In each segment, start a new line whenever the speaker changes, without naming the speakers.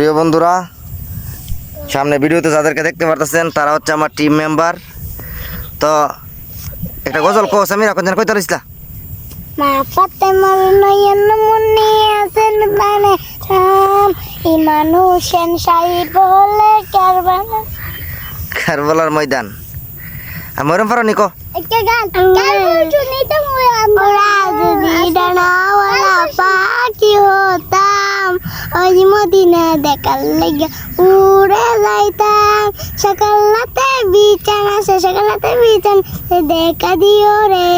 প্রিয় বন্ধুরা, সামনে ভিডিওতে যাদেরকে দেখতে পারতেছেন তারা হচ্ছে আমার টিম মেম্বার। তো একটা গজল কো সামিরা কোন কইতে রইছলা?
মা ফাতেমার নয়ন মুন্নি আছেন মানে ইমান হোসেন সাহিব বলে
কারবালার ময়দান মরম পারো নিকো
একটা গান শুনি তো আমরা যদি ডানাওয়ালা পাখি হতাম ওই মদিনা দেখার লাগে উড়ে যাইতাম সকালতে বিছানা সকালতে বিছানা দেখা দিও রে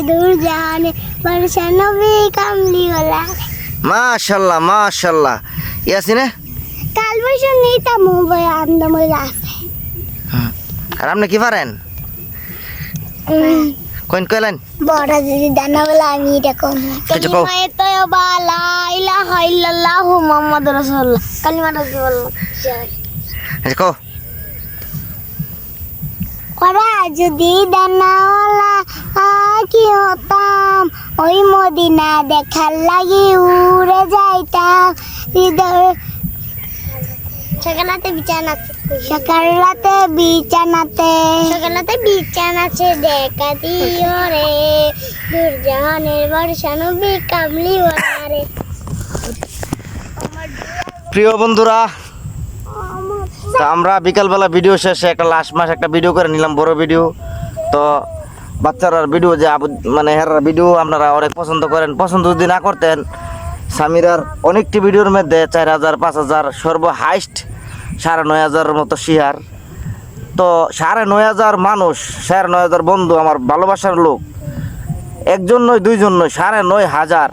দূর জানে বর্ষা নবী কামলিওয়ালা।
মাশাআল্লাহ মাশাআল্লাহ। ইয়াসিনে
কাল বসে নিতা মোবাইল আমদা মজা আছে।
আর আপনি কি পারেন কোন কইলেন?
বড় যদি ডানাওয়ালা আমি এটা কোন
কিছু কও।
কালিমায়ে তয়বা লা ইলাহা ইল্লাল্লাহু মুহাম্মাদুর রাসূলুল্লাহ কালিমাটা কি বলবো
কো
ওরা যদি ডানাওয়ালা কি হতাম ওই মদিনা দেখার লাগি উড়ে যাইতাম হৃদয় সকালতে বিছানাতে দেখা দিও রে দুর্জাহানের বর্ষা নবী কামলিওয়ালা রে।
প্রিয় বন্ধুরা, তো আমরা বিকালবেলা ভিডিও শেষে একটা লাস্ট মাস একটা ভিডিও করে নিলাম, বড় ভিডিও। তো বাচ্চারার ভিডিও যে মানে হেরার ভিডিও আপনারা অনেক পছন্দ করেন। পছন্দ যদি না করতেন, সামিরার অনেকটি ভিডিওর মধ্যে 4000 5000 সর্ব হাইস্ট 9500 মতো শেয়ার। তো 9500 মানুষ, 9500 বন্ধু, আমার ভালোবাসার লোক, একজন নয় দুইজন নয় 9500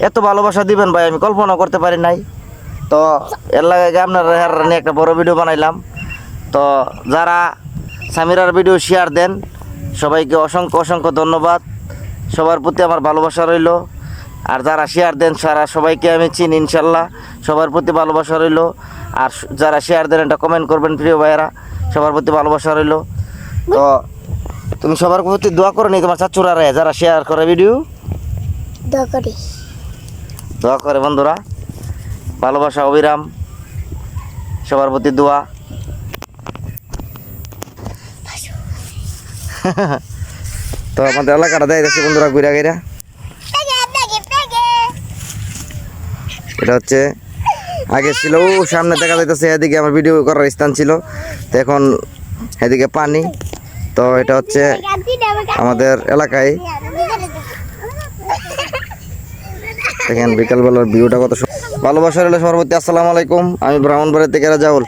এত ভালোবাসা দিবেন ভাই আমি কল্পনা করতে পারি নাই। তো এর লাগে আপনারা নিয়ে একটা বড় ভিডিও বানাইলাম। তো যারা সামিরার ভিডিও শেয়ার দেন সবাইকে অসংখ্য অসংখ্য ধন্যবাদ। সবার প্রতি আমার ভালোবাসা রইল। আর যারা শেয়ার দেন সারা সবাইকে আমি চিনি ইনশাল্লাহ, সবার প্রতি ভালোবাসা রইল। আর যারা শেয়ার দেন এটা কমেন্ট করবেন প্রিয় ভাইয়েরা, সবার প্রতি ভালোবাসা রইল। তো তুমি সবার প্রতি দোয়া করে নি তোমার চাচুরা রে যারা শেয়ার করে ভিডিও দোয়া করে বন্ধুরা, ভালোবাসা অবিরাম, সবার প্রতি দোয়া। তো আমাদের এলাকাটা দেয় যাচ্ছে বন্ধুরা ঘুরা গেরা। এটা হচ্ছে আগে ছিল সামনে দেখা যাইতেছে, এদিকে আমার ভিডিও করার স্থান ছিল, তো এখন এদিকে পানি। তো এটা হচ্ছে আমাদের এলাকায় দেখেন বিকালবেলার ভিউটা কত ভালোবাসা রইল সবার প্রতি। আসসালামু আলাইকুম, আমি ব্রাহ্মণবাড়ি থেকে রাজাউল।